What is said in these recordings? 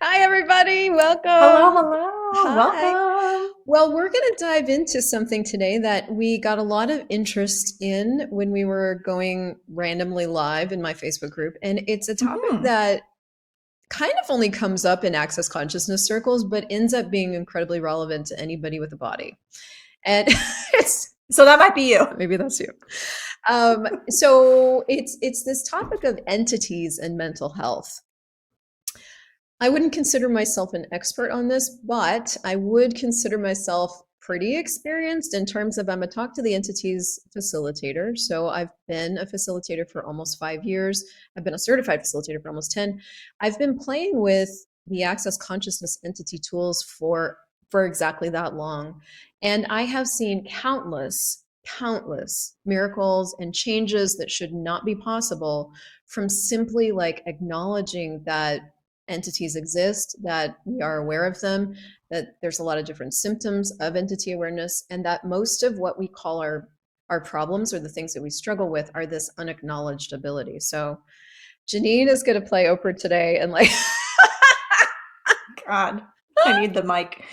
Hi, everybody. Hello, Welcome. hello, Hi. welcome. Well, we're going to dive into something today that we got a lot of interest in when we were going randomly live in my Facebook group. And it's a topic hmm that kind of only comes up in access consciousness circles, but ends up being incredibly relevant to anybody with a body. And it's So that might be you. maybe that's you. So it's this topic of entities and mental health. I wouldn't consider myself an expert on this, but I would consider myself pretty experienced in terms of I'm a talk to the entities facilitator. So I've been a facilitator for almost 5 years. I've been a certified facilitator for almost 10. I've been playing with the Access Consciousness entity tools for exactly that long. And I have seen countless miracles and changes that should not be possible from simply like acknowledging that entities exist, that we are aware of them, that there's a lot of different symptoms of entity awareness, and that most of what we call our problems or the things that we struggle with are this unacknowledged ability. So Janine is going to play Oprah today and like God, I need the mic.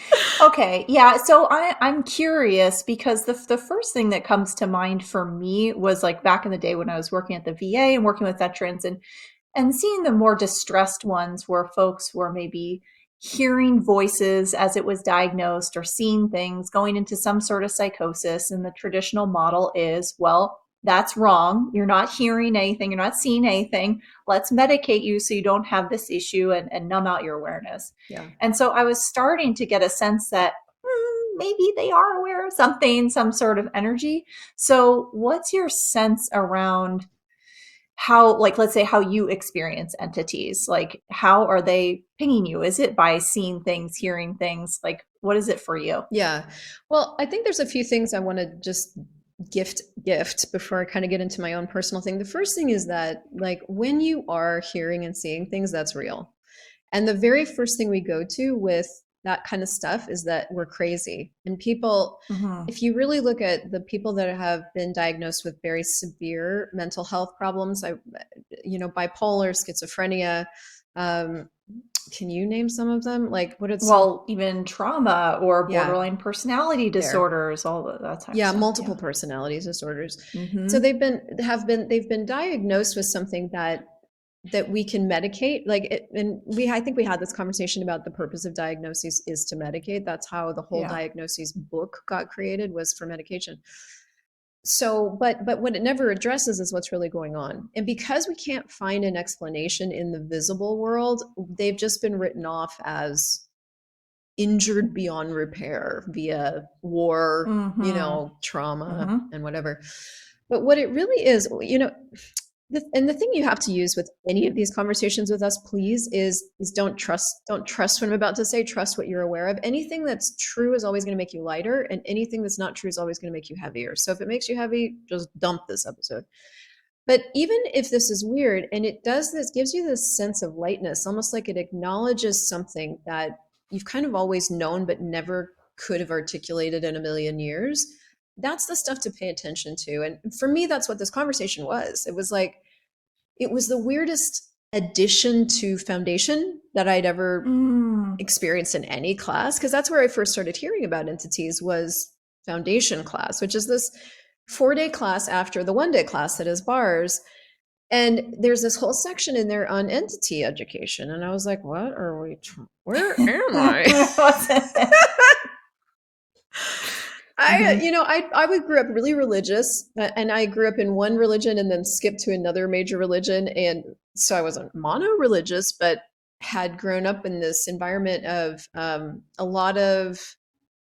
Okay, yeah. So I'm curious because the first thing that comes to mind for me was like back in the day when I was working at the VA and working with veterans and seeing the more distressed ones where folks were maybe hearing voices as it was diagnosed or seeing things going into some sort of psychosis. And the traditional model is, well, that's wrong. You're not hearing anything. You're not seeing anything. Let's medicate you so you don't have this issue and numb out your awareness. yeah. And so I was starting to get a sense that maybe they are aware of something, some sort of energy. So, what's your sense around how, like, let's say how you experience entities? Like, how are they pinging you? Is it by seeing things, hearing things? Like, what is it for you? Yeah. Well, I think there's a few things I want to just gift before I kind of get into my own personal thing. The first thing is that like when you are hearing and seeing things, that's real. And the very first thing we go to with that kind of stuff is that we're crazy. And people, hmm if you really look at the people that have been diagnosed with very severe mental health problems, bipolar, schizophrenia, um, can you name some of them? Like, what is some? Well, even trauma or Yeah, borderline personality there. disorders, all that type of Yeah, stuff. multiple Yeah. personalities disorders. So hmm they've been diagnosed with something that we can medicate. Like it, and we I think we had this conversation about the purpose of diagnoses is to medicate. That's how the whole Yeah. diagnoses book got created, was for medication. So but what it never addresses is what's really going on. And because we can't find an explanation in the visible world, they've just been written off as injured beyond repair via war, hmm trauma hmm and whatever. But what it really is, and the thing you have to use with any of these conversations with us, please, is don't trust what I'm about to say. Trust what you're aware of. Anything that's true is always going to make you lighter, and anything that's not true is always going to make you heavier. So if it makes you heavy, just dump this episode. But even if this is weird, and it does this, gives you this sense of lightness, almost like it acknowledges something that you've kind of always known but never could have articulated in a million years. That's the stuff to pay attention to. And for me, that's what this conversation was. It was like, it was the weirdest addition to foundation that I'd ever mm experienced in any class, because that's where I first started hearing about entities, was foundation class, which is this 4-day class after the 1-day class that is bars. And there's this whole section in there on entity education. And I was like, what are we, where am I? What's it? hmm I would grew up really religious, and I grew up in one religion and then skipped to another major religion. And so I wasn't mono-religious, but had grown up in this environment of a lot of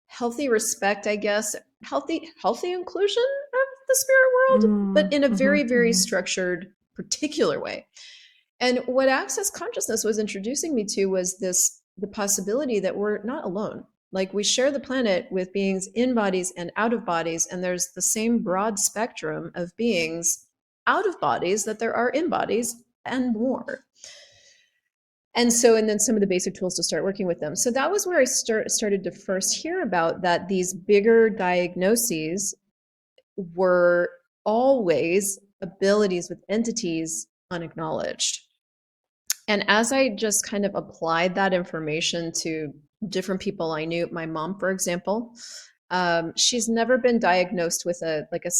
healthy respect, I guess, healthy inclusion of the spirit world, but in a very, very hmm structured, particular way. And what Access Consciousness was introducing me to was the possibility that we're not alone. Like we share the planet with beings in bodies and out of bodies, and there's the same broad spectrum of beings out of bodies that there are in bodies and more. And then some of the basic tools to start working with them. So that was where I started to first hear about that these bigger diagnoses were always abilities with entities unacknowledged. And as I just kind of applied that information to different people I knew, my mom, for example, she's never been diagnosed with a like a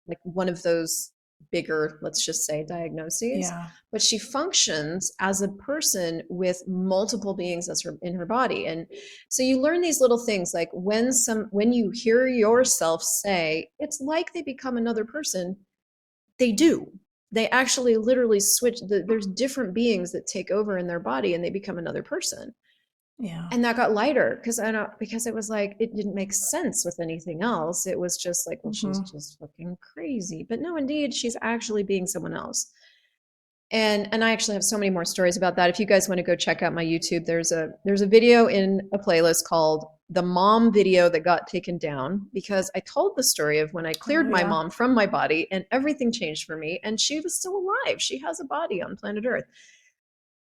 like one of those bigger, let's just say, diagnoses, Yeah. but she functions as a person with multiple beings as in her body. And so you learn these little things like when you hear yourself say, it's like they become another person, they do. They actually literally switch. There's different beings that take over in their body and they become another person. Yeah. And that got lighter because I don't because it was like it didn't make sense with anything else. It was just like, well, she's Hmm. just fucking crazy. But no, indeed, she's actually being someone else. And I actually have so many more stories about that. If you guys want to go check out my YouTube, there's a video in a playlist called The Mom Video That Got Taken Down, because I told the story of when I Oh cleared my yeah. mom from my body and everything changed for me and she was still alive. She has a body on planet Earth.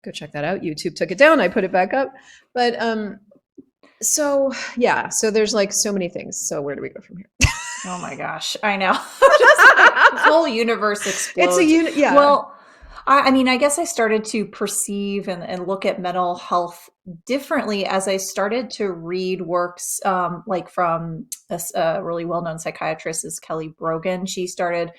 Go check that out. YouTube took it down, I put it back up. But so yeah, so there's like so many things. So where do we go from here? Oh my gosh, I know. Just like the whole universe It's a explodes. unit, yeah. Well, I mean, I guess I started to perceive and look at mental health differently as I started to read works like from a really well-known psychiatrist is Kelly Brogan. She started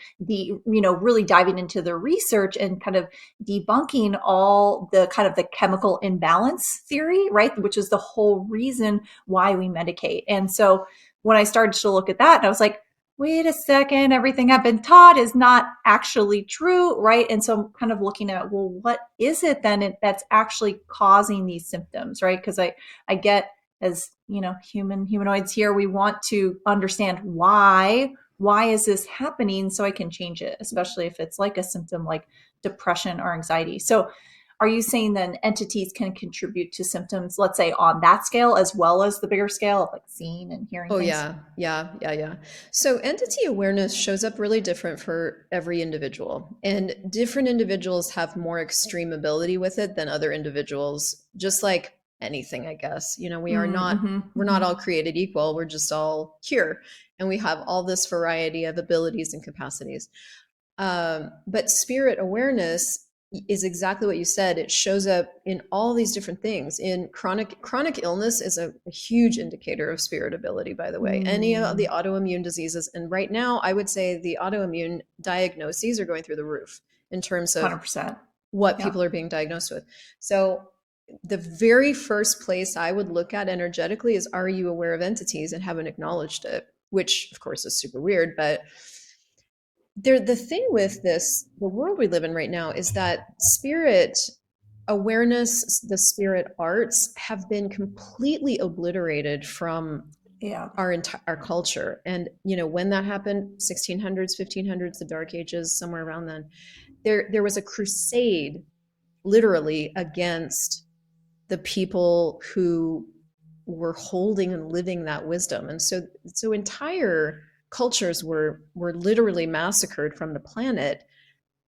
really diving into the research and kind of debunking all the kind of the chemical imbalance theory, right? Which is the whole reason why we medicate. And so when I started to look at that, and I was like, wait a second, everything I've been taught is not actually true, right? And so I'm kind of looking at, well, what is it then that's actually causing these symptoms, right? Because I get, as humanoids here, we want to understand why is this happening so I can change it, especially if it's like a symptom like depression or anxiety. So are you saying then entities can contribute to symptoms, let's say on that scale, as well as the bigger scale of like seeing and hearing Oh things? yeah, yeah, yeah, yeah. So entity awareness shows up really different for every individual, and different individuals have more extreme ability with it than other individuals. Just like anything, I guess. Mm-hmm, We're not all mm-hmm. created equal. We're just all here, and we have all this variety of abilities and capacities. But spirit awareness is exactly what you said. It shows up in all these different things. In chronic illness is a huge indicator of spirit ability, by the way. Any of the Mm, autoimmune diseases, and right now I would say the autoimmune diagnoses are going through the roof in terms of 100%. what Yeah. people are being diagnosed with. So the very first place I would look at energetically is, are you aware of entities and haven't acknowledged it? Which of course is super weird, but the thing with the world we live in right now is that spirit awareness, the spirit arts have been completely obliterated from Yeah. our culture. And when that happened, 1600s, 1500s, the dark ages, somewhere around then, there was a crusade literally against the people who were holding and living that wisdom. And so entire cultures were literally massacred from the planet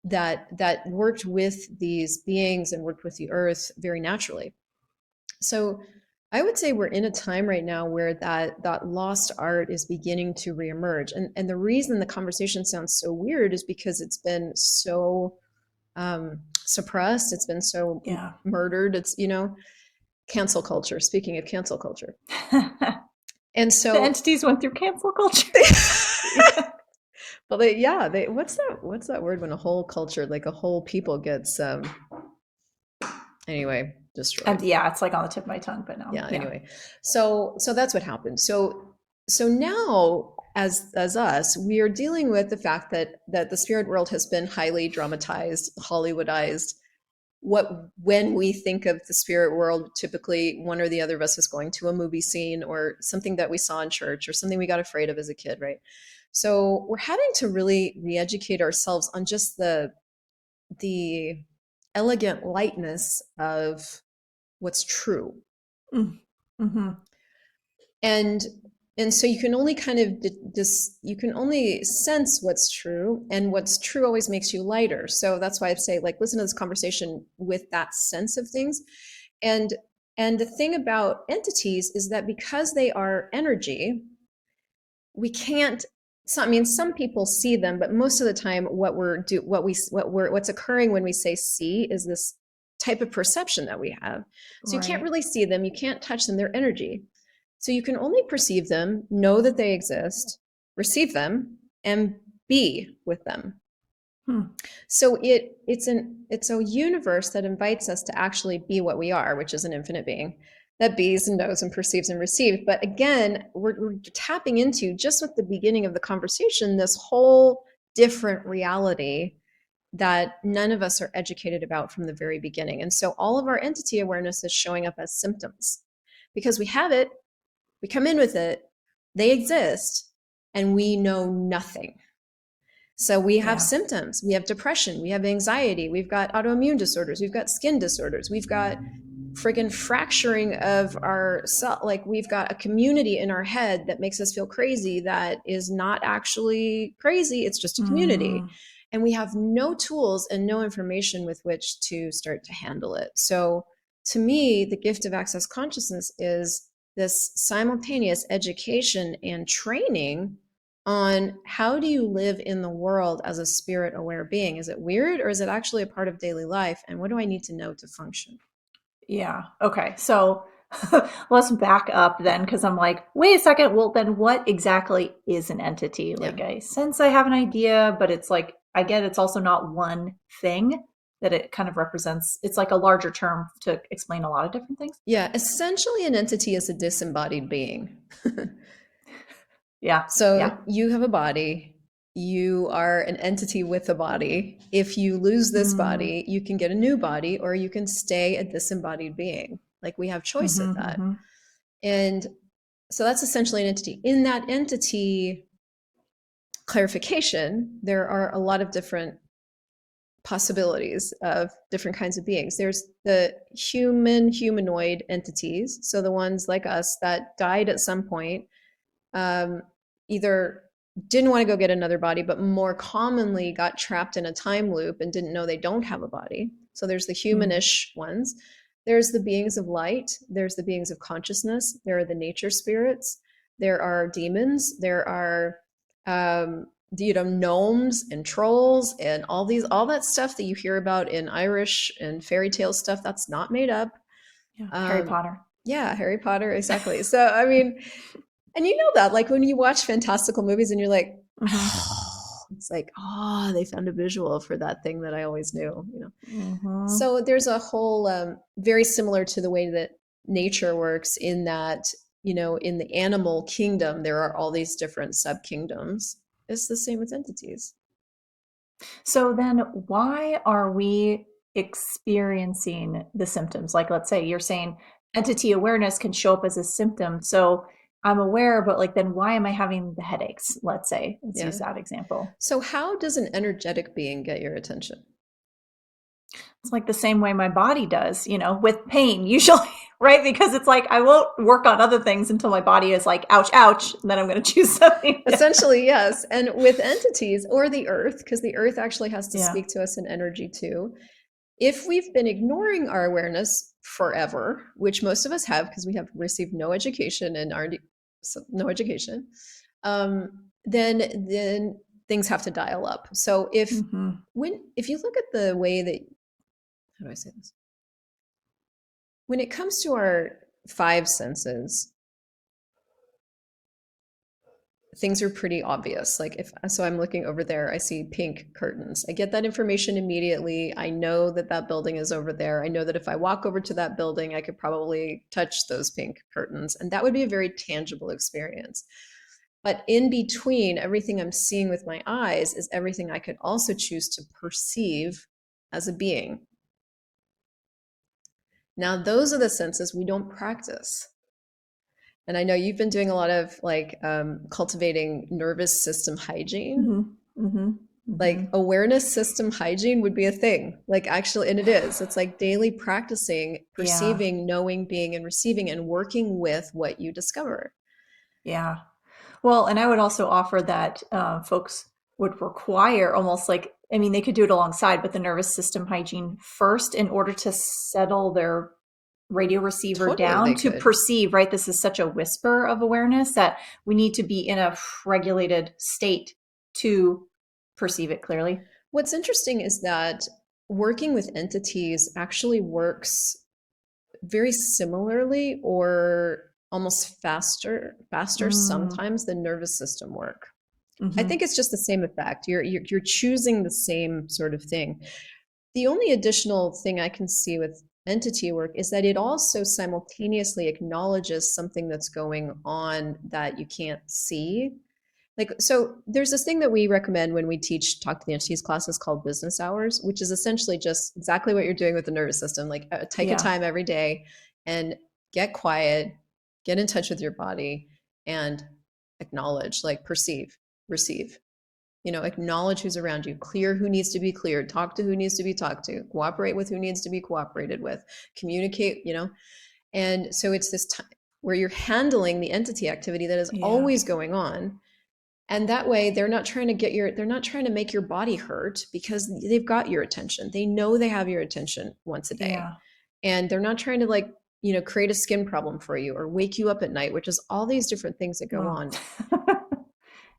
that worked with these beings and worked with the earth very naturally. So I would say we're in a time right now where that lost art is beginning to reemerge. And the reason the conversation sounds so weird is because it's been so suppressed, it's been so Yeah. murdered. It's cancel culture. Speaking of cancel culture, The and so entities went through cancel culture. Yeah. well, they what's that word when a whole culture, like a whole people, gets anyway And destroyed. yeah, it's like on the tip of my tongue, but no. Yeah. Yeah. Anyway, so that's what happened. So now as us, we are dealing with the fact that the spirit world has been highly dramatized, Hollywoodized. When we think of the spirit world, typically one or the other of us is going to a movie scene or something that we saw in church or something we got afraid of as a kid, right? So we're having to really re-educate ourselves on just the elegant lightness of what's true. Mm. Mm-hmm. and and so you can only kind of you can only sense what's true, and what's true always makes you lighter. So that's why I say, like, listen to this conversation with that sense of things. And the thing about entities is that because they are energy, we can't, I mean, some people see them, but most of the time what's occurring when we say see is this type of perception that we have. So you can't Right. really see them, you can't touch them, they're energy. So you can only perceive them, know that they exist, receive them, and be with them. Hmm. So it's a universe that invites us to actually be what we are, which is an infinite being that bees and knows and perceives and receives. But again, we're tapping into, just with the beginning of the conversation, this whole different reality that none of us are educated about from the very beginning. And so all of our entity awareness is showing up as symptoms because we have it, we come in with it, they exist, and we know nothing. So we have Yeah. symptoms. We have depression. We have anxiety. We've got autoimmune disorders. We've got skin disorders. We've got friggin' fracturing of our cell. Like we've got a community in our head that makes us feel crazy that is not actually crazy. It's just a community. Mm. And we have no tools and no information with which to start to handle it. So to me, the gift of access consciousness is this simultaneous education and training on how do you live in the world as a spirit aware being. Is it weird or is it actually a part of daily life? And what do I need to know to function? Yeah. Okay. So let's back up then, because I'm like, wait a second. Well, then what exactly is an entity? Yeah. Like, I sense I have an idea, but it's like, I get it's also not one thing that it kind of represents. It's like a larger term to explain a lot of different things. Yeah. Essentially, an entity is a disembodied being. Yeah. So Yeah. you have a body, you are an entity with a body. If you lose this Mm. body, you can get a new body or you can stay a disembodied being. Like we have choice Mm-hmm, at that. mm-hmm. And so that's essentially an entity. In that entity clarification, there are a lot of different possibilities of different kinds of beings. There's the humanoid entities, so the ones like us that died at some point, either didn't want to go get another body, but more commonly got trapped in a time loop and didn't know they don't have a body. So there's the Mm. humanish ones. There's the beings of light. There's the beings of consciousness. There are the nature spirits. There are demons. There are gnomes and trolls and all that stuff that you hear about in Irish and fairy tale stuff. That's not made up. Yeah. Harry Um, Potter. yeah, Harry Potter, exactly. So I mean, and you know that, like when you watch fantastical movies and you're like, Mm-hmm. oh, it's like, oh, they found a visual for that thing that I always knew, you know. Mm-hmm. So there's a whole very similar to the way that nature works in that, in the animal kingdom, there are all these different sub kingdoms. It's the same with entities. So then why are we experiencing the symptoms? Like, let's say you're saying entity awareness can show up as a symptom. So I'm aware, but like, then why am I having the headaches? Let's say, let's use Yeah. that example. So how does an energetic being get your attention? It's like the same way my body does, with pain usually, right? Because it's like, I won't work on other things until my body is like, ouch, ouch. And then I'm going to choose something different. Essentially, yes. And with entities or the earth, because the earth actually has to Yeah. speak to us in energy too. If we've been ignoring our awareness forever, which most of us have because we have received no education and are no education, then things have to dial up. So Mm-hmm. if you look at the way that, how do I say this? When it comes to our five senses, things are pretty obvious. Like so I'm looking over there, I see pink curtains. I get that information immediately. I know that that building is over there. I know that if I walk over to that building, I could probably touch those pink curtains, and that would be a very tangible experience. But in between everything I'm seeing with my eyes is everything I could also choose to perceive as a being. Now, those are the senses we don't practice. And I know you've been doing a lot of like cultivating nervous system hygiene. Mm-hmm. Mm-hmm. Like Mm-hmm. awareness system hygiene would be a thing. Like actually, and it is. It's like daily practicing, Yeah. perceiving, knowing, being, and receiving, and working with what you discover. Yeah. Well, and I would also offer that folks would require almost like, I mean, they could do it alongside, but the nervous system hygiene first in order to settle their radio receiver Totally, down they to could. perceive, right? This is such a whisper of awareness that we need to be in a regulated state to perceive it clearly. What's interesting is that working with entities actually works very similarly or almost faster Mm, sometimes than nervous system work. I hmm. think it's just the same effect. You're choosing the same sort of thing. The only additional thing I can see with entity work is that it also simultaneously acknowledges something that's going on that you can't see. Like, so there's this thing that we recommend when we teach talk to the entities classes called business hours, which is essentially just exactly what you're doing with the nervous system. Like, take a Yeah. time every day and get quiet, get in touch with your body, and acknowledge, like, perceive, receive. Acknowledge who's around you, clear who needs to be cleared, talk to who needs to be talked to, cooperate with who needs to be cooperated with, communicate. And so it's this time where you're handling the entity activity that is Yeah. always going on, and that way they're not trying to make your body hurt because they've got your attention. They know they have your attention once a day, Yeah. and they're not trying to, like, create a skin problem for you or wake you up at night, which is all these different things that go Oh. on.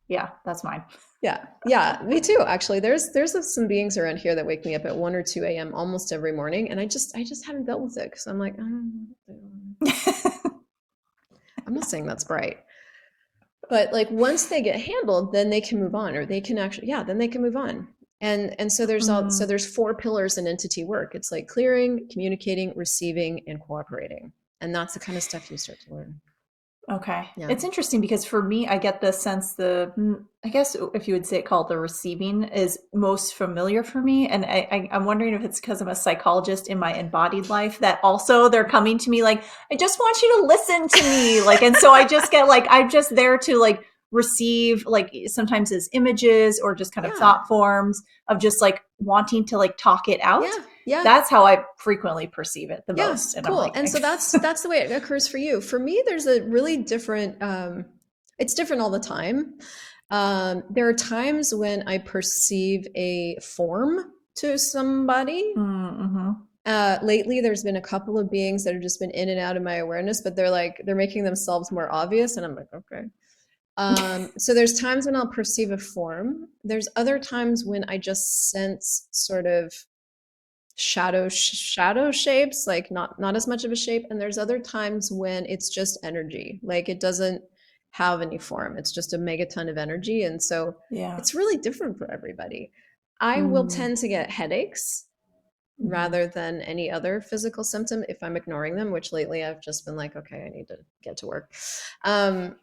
Yeah, that's mine. Yeah, yeah, me too. Actually, there's some beings around here that wake me up at 1 or 2 a.m. almost every morning, and I just haven't dealt with it because I'm like, I'm not saying that's bright. But, like, once they get handled, then they can move on, or they can actually, yeah, then they can move on. And so Mm, there's four pillars in entity work. It's like clearing, communicating, receiving, and cooperating. And that's the kind of stuff you start to learn. okay. Yeah. It's interesting because for me, I get the sense I guess if you would say it called the receiving is most familiar for me. And I'm wondering if it's because I'm a psychologist in my embodied life that also they're coming to me like, I just want you to listen to me. Like, and so I just get like, I'm just there to like receive like sometimes as images or just kind of Yeah. thought forms of just like wanting to like talk it out. Yeah. Yeah. That's how I frequently perceive it the Yeah, most. And I'm cool. like, And so that's the way it occurs for you. For me, there's a really different. It's different all the time. There are times when I perceive a form to somebody. mm-hmm. Lately, there's been a couple of beings that have just been in and out of my awareness, but they're making themselves more obvious, and I'm like, okay. So there's times when I'll perceive a form. There's other times when I just sense sort of shadow shapes, like not as much of a shape. And there's other times when it's just energy, like it doesn't have any form, it's just a megaton of energy. And so Yeah. it's really different for everybody. I will Mm, tend to get headaches mhm. rather than any other physical symptom if I'm ignoring them, which lately I've just been like, okay, I need to get to work. um,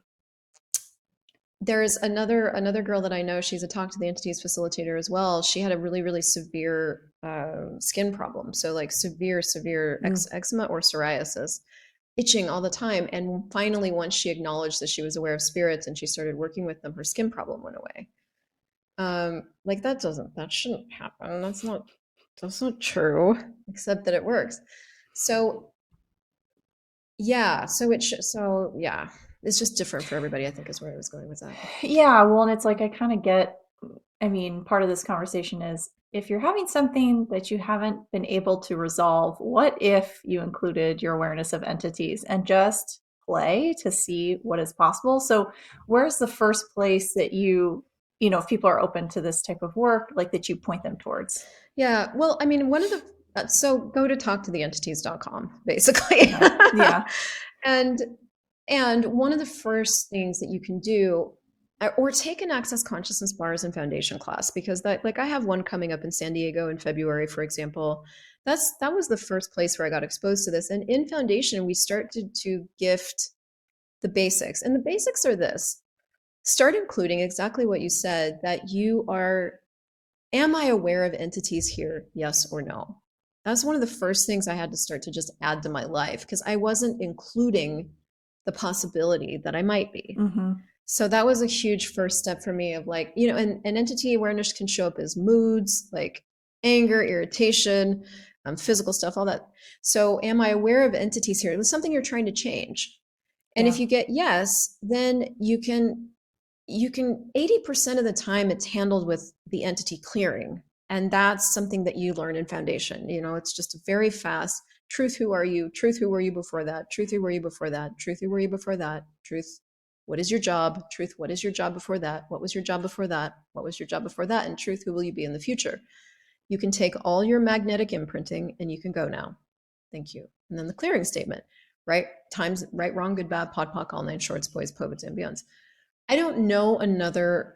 there's another girl that I know. She's a talk to the entities facilitator as well. She had a really severe skin problem, so like severe Mm. eczema or psoriasis, itching all the time. And finally, once she acknowledged that she was aware of spirits and she started working with them, her skin problem went away. Like, that shouldn't happen. That's not true, except that it works. So yeah, so yeah, it's just different for everybody, I think, is where I was going with that. Yeah, well, and it's like I kind of get, I mean, part of this conversation is if you're having something that you haven't been able to resolve, what if you included your awareness of entities and just play to see what is possible? So, where's the first place that if people are open to this type of work, like that you point them towards? Yeah, well, I mean, one of the so go to talktotheentities.com, basically. Okay. Yeah. and and one of the first things that you can do, or take an access consciousness bars and foundation class, because that, like, I have one coming up in San Diego in February, for example. That was the first place where I got exposed to this. And in foundation, we start to gift the basics. And the basics are this: start including exactly what you said, that you are, am I aware of entities here? Yes or no? That's one of the first things I had to start to just add to my life, because I wasn't including the possibility that I might be. Mm-hmm. So that was a huge first step for me of, like, and entity awareness can show up as moods, like anger, irritation, physical stuff, all that. So am I aware of entities here? It was something you're trying to change. And if Yeah. you get yes, then you can 80% of the time it's handled with the entity clearing. And that's something that you learn in foundation. It's just a very fast truth, who are you? Truth, who were you before that? Truth, who were you before that? Truth, who were you before that? Truth, what is your job? Truth, what is your job before that? What was your job before that? What was your job before that? And truth, who will you be in the future? You can take all your magnetic imprinting and you can go now. Thank you. And then the clearing statement, right? Times, right, wrong, good, bad, pod, poc, all nine shorts, boys, povits, and beyonds. I don't know another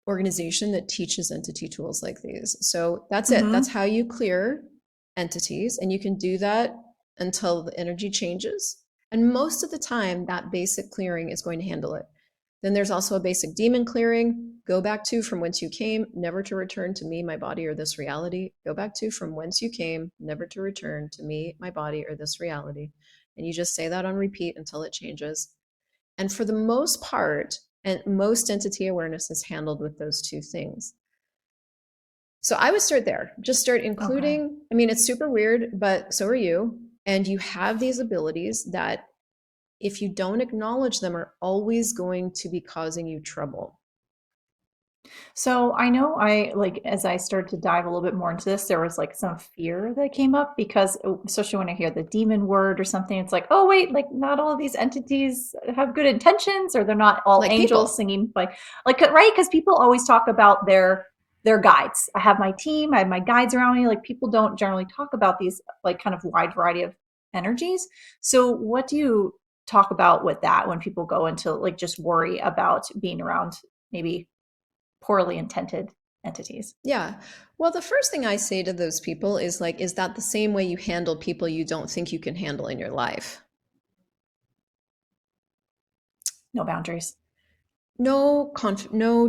organization that teaches entity tools like these. So that's it. That's Mm-hmm. how you clear entities. And you can do that until the energy changes. And most of the time, that basic clearing is going to handle it. Then there's also a basic demon clearing. Go back to from whence you came, never to return to me, my body, or this reality. Go back to from whence you came, never to return to me, my body, or this reality. And you just say that on repeat until it changes. And for the most part, and most entity awareness is handled with those two things. So I would start there. Just start Okay. including, I mean, it's super weird, but so are you. And you have these abilities that, if you don't acknowledge them, are always going to be causing you trouble. So I know I like as I started to dive a little bit more into this, there was like some fear that came up because especially when I hear the demon word or something, it's like, oh wait, like not all of these entities have good intentions, or they're not all Like angels people. singing like right? Because people always talk about their guides. I have my team, I have my guides around me. Like people don't generally talk about these like kind of wide variety of energies. So what do you talk about with that when people go into like just worry about being around maybe poorly intended entities? Yeah. Well, the first thing I say to those people is like, is that the same way you handle people you don't think you can handle in your life? No boundaries. No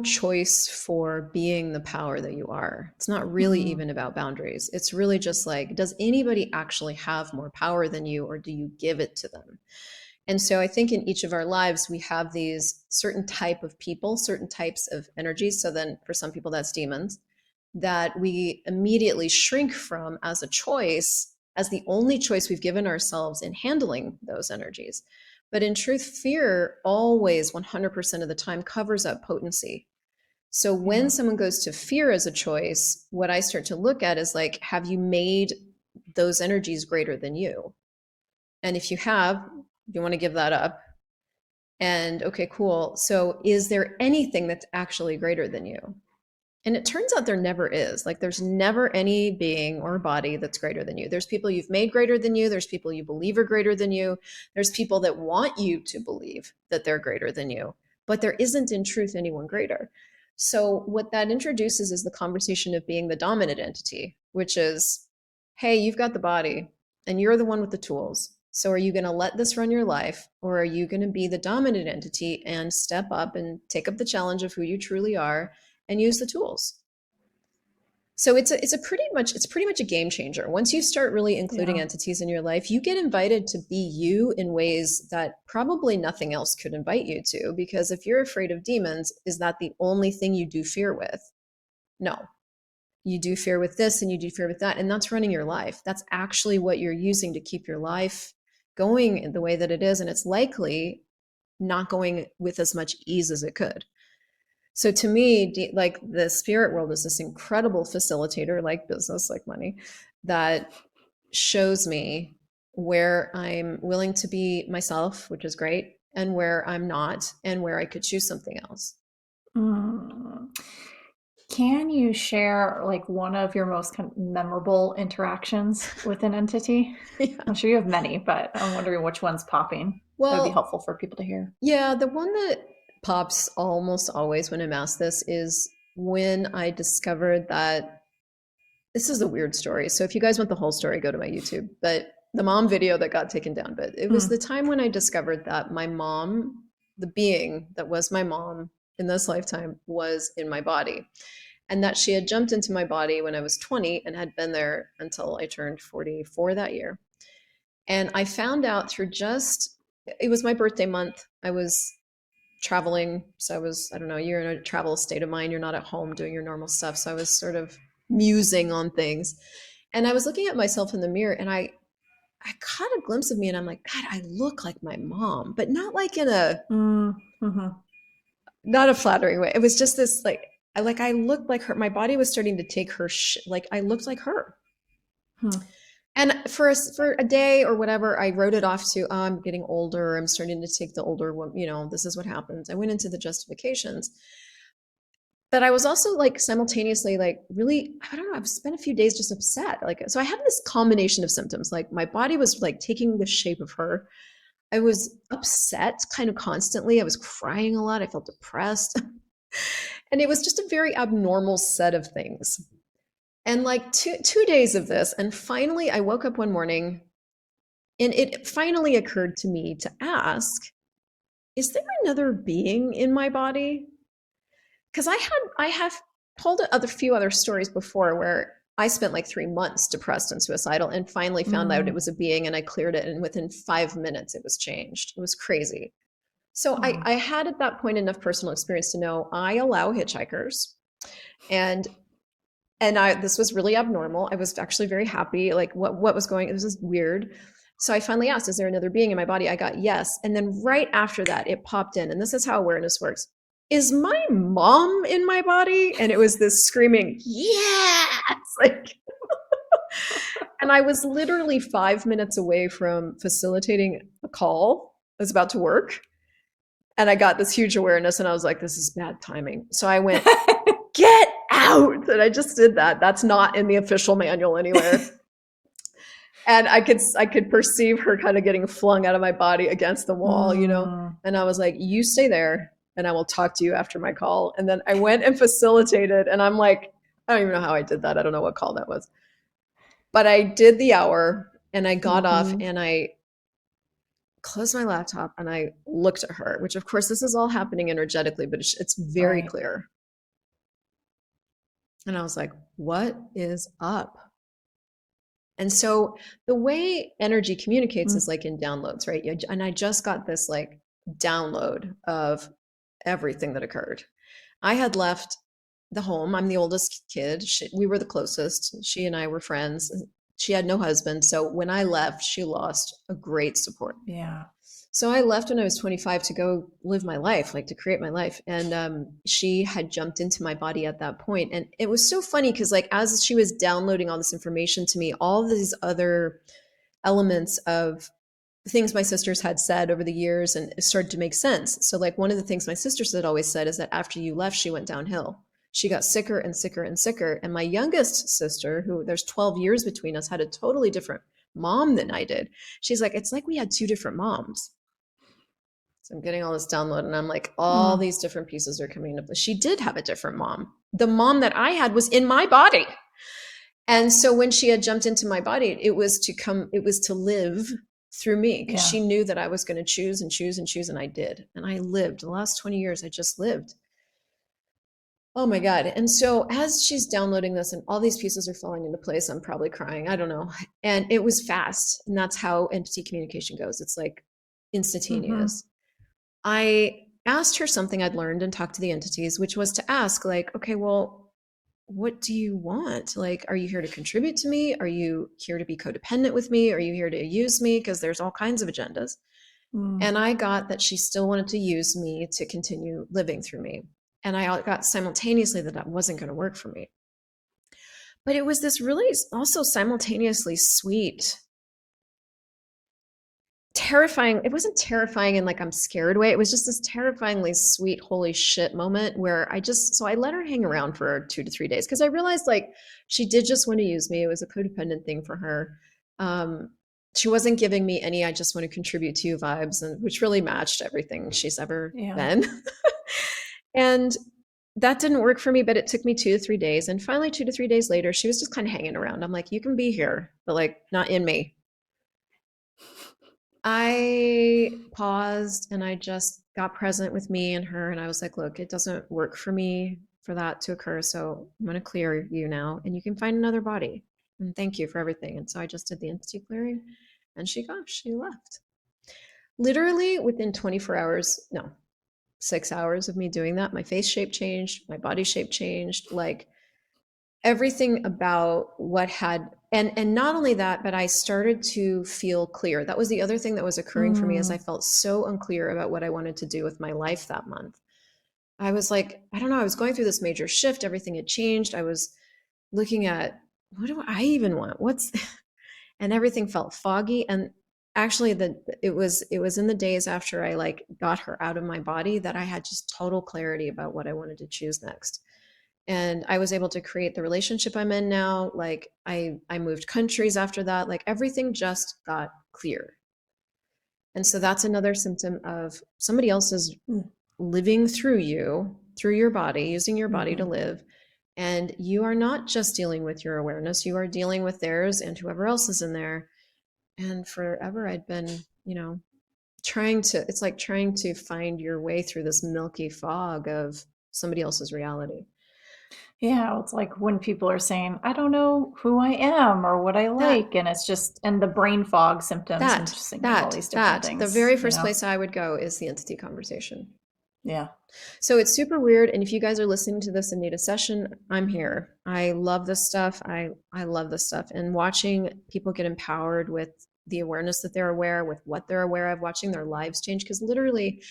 choice for being the power that you are. It's not really Mm, even about boundaries. It's really just like, does anybody actually have more power than you, or do you give it to them? And so I think in each of our lives we have these certain type of people, certain types of energies. So then for some people that's demons, that we immediately shrink from as a choice, as the only choice we've given ourselves in handling those energies. But in truth, fear always 100% of the time covers up potency. So when yeah. someone goes to fear as a choice, what I start to look at is like, have you made those energies greater than you? And if you have, you want to give that up. And okay, cool. So is there anything that's actually greater than you? And it turns out there never is. Like, there's never any being or body that's greater than you. There's people you've made greater than you. There's people you believe are greater than you. There's people that want you to believe that they're greater than you. But there isn't, in truth, anyone greater. So, what that introduces is the conversation of being the dominant entity, which is, hey, you've got the body and you're the one with the tools. So, are you going to let this run your life, or are you going to be the dominant entity and step up and take up the challenge of who you truly are and use the tools? So it's pretty much a game changer. Once you start really including Yeah. entities in your life, you get invited to be you in ways that probably nothing else could invite you to. Because if you're afraid of demons, is that the only thing you do fear with? No. You do fear with this and you do fear with that, and that's running your life. That's actually what you're using to keep your life going the way that it is, and it's likely not going with as much ease as it could. So to me, like, the spirit world is this incredible facilitator, like business, like money, that shows me where I'm willing to be myself, which is great, and where I'm not, and where I could choose something else. Mm. Can you share like one of your most kind of memorable interactions with an entity? Yeah. I'm sure you have many, but I'm wondering which one's popping. That would be Well, helpful for people to hear. yeah, the one that pops almost always when I'm asked this is when I discovered that, this is a weird story. So if you guys want the whole story, go to my YouTube. But the mom video that got taken down. But it was the Mm. time when I discovered that my mom, the being that was my mom in this lifetime, was in my body. And that she had jumped into my body when I was 20 and had been there until I turned 44 that year. And I found out through just, it was my birthday month. I was traveling. So I was, I don't know, you're in a travel state of mind. You're not at home doing your normal stuff. So I was sort of musing on things. And I was looking at myself in the mirror, and I caught a glimpse of me, and I'm like, God, I look like my mom, but not like in a, Mm. Mm-hmm. not a flattering way. It was just this like, I looked like her. My body was starting to take her, like I looked like her. Hmm. And for a day or whatever, I wrote it off to, oh, I'm getting older. I'm starting to take the older one. This is what happens. I went into the justifications. but I was also like simultaneously like really, I don't know, I've spent a few days just upset. Like, so I had this combination of symptoms. Like my body was like taking the shape of her. I was upset kind of constantly. I was crying a lot. I felt depressed. And it was just a very abnormal set of things. And like two days of this, and finally I woke up one morning and it finally occurred to me to ask, is there another being in my body? Because I have told a few other stories before where I spent like 3 months depressed and suicidal and finally found out it Mm. was a being and I cleared it and within 5 minutes it was changed. It was crazy. So Oh. I had at that point enough personal experience to know I allow hitchhikers, and I this was really abnormal. I was actually very happy. Like what was going? This is weird. So I finally asked, "Is there another being in my body?" I got yes, and then right after that, it popped in, and this is how awareness works. Is my mom in my body? And it was this screaming, yes! Like, and I was literally 5 minutes away from facilitating a call. I was about to work, and I got this huge awareness, and I was like, "This is bad timing." So I went, get out. And I just did that. That's not in the official manual anywhere. And I could perceive her kind of getting flung out of my body against the wall, you know. Mm. And I was like, you stay there and I will talk to you after my call. And then I went and facilitated, and I'm like, I don't even know how I did that. I don't know what call that was. But I did the hour and I got off Mhm. and I closed my laptop and I looked at her, which of course this is all happening energetically, but it's very Right. clear. And I was like, what is up? And so the way energy communicates is Mm. like in downloads, right? And I just got this like download of everything that occurred. I had left the home. I'm the oldest kid. We were the closest. She and I were friends. She had no husband. So when I left, she lost a great support. Yeah. So I left when I was 25 to go live my life, like to create my life. And she had jumped into my body at that point. And it was so funny because, like, as she was downloading all this information to me, all these other elements of things my sisters had said over the years and it started to make sense. So, like, one of the things my sisters had always said is that after you left, she went downhill. She got sicker and sicker and sicker. And my youngest sister, who there's 12 years between us, had a totally different mom than I did. She's like, it's like we had two different moms. So I'm getting all this download and I'm like, all Mm. these different pieces are coming into place. She did have a different mom. The mom that I had was in my body. And so when she had jumped into my body, it was to live through me because Yeah. she knew that I was going to choose and choose and choose. And I did. And I lived the last 20 years. I just lived. Oh my God. And so as she's downloading this and all these pieces are falling into place, I'm probably crying. I don't know. And it was fast. And that's how entity communication goes. It's like Mhm. instantaneous. I asked her something I'd learned and talked to the entities, which was to ask, like, okay, well, what do you want? Like, are you here to contribute to me? Are you here to be codependent with me? Are you here to use me? Because there's all kinds of agendas. Mm. And I got that she still wanted to use me to continue living through me. And I got simultaneously that that wasn't going to work for me. But it was this really also simultaneously sweet, terrifying. It wasn't terrifying in like I'm scared way. It was just this terrifyingly sweet holy shit moment where I let her hang around for 2 to 3 days because I realized like she did just want to use me. It was a codependent thing for her. um she wasn't giving me any I just want to contribute to you vibes, and which really matched everything she's ever Yeah. been. And that didn't work for me, but it took me 2 to 3 days, and finally 2 to 3 days later she was just kind of hanging around. I'm like, you can be here but like not in me. I paused and I just got present with me and her. And I was like, look, it doesn't work for me for that to occur. So I'm going to clear you now and you can find another body. And thank you for everything. And so I just did the entity clearing and she left. Literally within 24 hours, no, 6 hours of me doing that, my face shape changed, my body shape changed. Like everything about what had, and not only that, but I started to feel clear. That was the other thing that was occurring for me, as I Mm. felt so unclear about what I wanted to do with my life that month. I was like, I don't know, I was going through this major shift, everything had changed. I was looking at, what do I even want, what's and everything felt foggy. And actually it was in the days after I like got her out of my body that I had just total clarity about what I wanted to choose next. And I was able to create the relationship I'm in now. Like I moved countries after that. Like everything just got clear. And so that's another symptom of somebody else is Mm. living through you, through your body, using your body to Mhm. live. And you are not just dealing with your awareness, you are dealing with theirs and whoever else is in there. And forever I'd been, trying to, it's like trying to find your way through this milky fog of somebody else's reality. Yeah, it's like when people are saying, "I don't know who I am or what I That, like," and it's just and the brain fog symptoms. I'm that, just thinking of all that, these different that, the very things. first place I would go is the entity conversation. Yeah. So it's super weird. And if you guys are listening to this and need a session, I'm here. I love this stuff. I love this stuff. And watching people get empowered with the awareness that they're aware, with what they're aware of, watching their lives change. Because literally,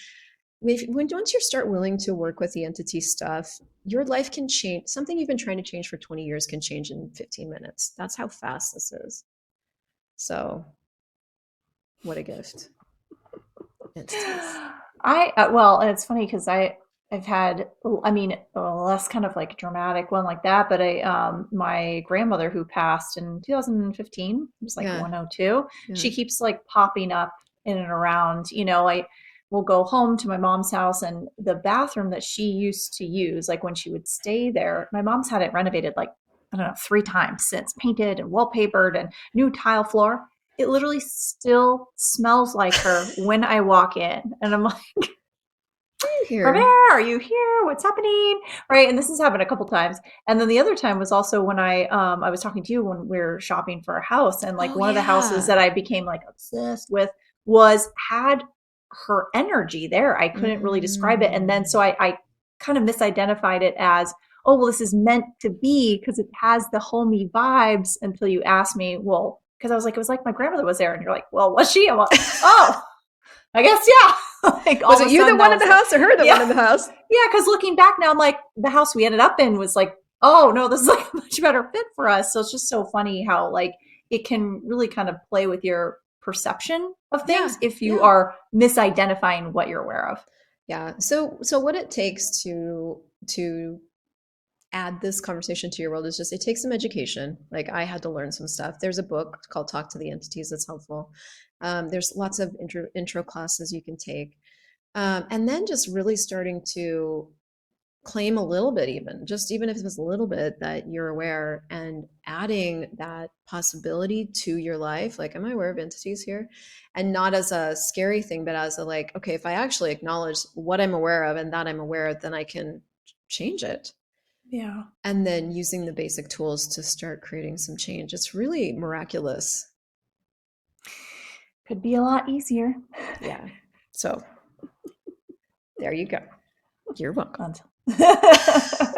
once you start willing to work with the entity stuff, your life can change. Something you've been trying to change for 20 years can change in 15 minutes. That's how fast this is. So, what a gift. Entities. Well, and it's funny because I've had, I mean, a less kind of like dramatic one like that, but my grandmother who passed in 2015, it was like Yeah. 102. Yeah. She keeps like popping up in and around. I will go home to my mom's house, and the bathroom that she used to use, like when she would stay there, my mom's had it renovated like, I don't know, 3 times since, painted and wallpapered and new tile floor. It literally still smells like her when I walk in. And I'm like, You here. Robert, are you here? What's happening? Right. And this has happened a couple times. And then the other time was also when I was talking to you when we were shopping for a house. And like Oh, one of the houses yeah. that I became like obsessed with was had her energy there. I couldn't really describe it. And then so Mm. I kind of misidentified it as, oh, well, this is meant to be because it has the homey vibes until you asked me, well, because I was like, it was like my grandmother was there. And you're like, well, was she? I'm like, oh, I guess, yeah. Like Was all it of a you that sudden I wanted was the like, house or her that yeah, wanted the house? yeah. Because looking back now, I'm like, the house we ended up in was like, oh no, this is like a much better fit for us. So it's just so funny how like it can really kind of play with your perception of Yeah. things if you Yeah. are misidentifying what you're aware of. Yeah. So what it takes to add this conversation to your world is just it takes some education. Like I had to learn some stuff. There's a book called Talk to the Entities that's helpful. There's lots of intro classes you can take. And then just really starting to claim a little bit, even if it's a little bit that you're aware, and adding that possibility to your life. Like, am I aware of entities here? And not as a scary thing, but as a like, okay, if I actually acknowledge what I'm aware of and that I'm aware, then I can change it. Yeah. And then using the basic tools to start creating some change. It's really miraculous. Could be a lot easier. Yeah. So there you go. You're welcome. Until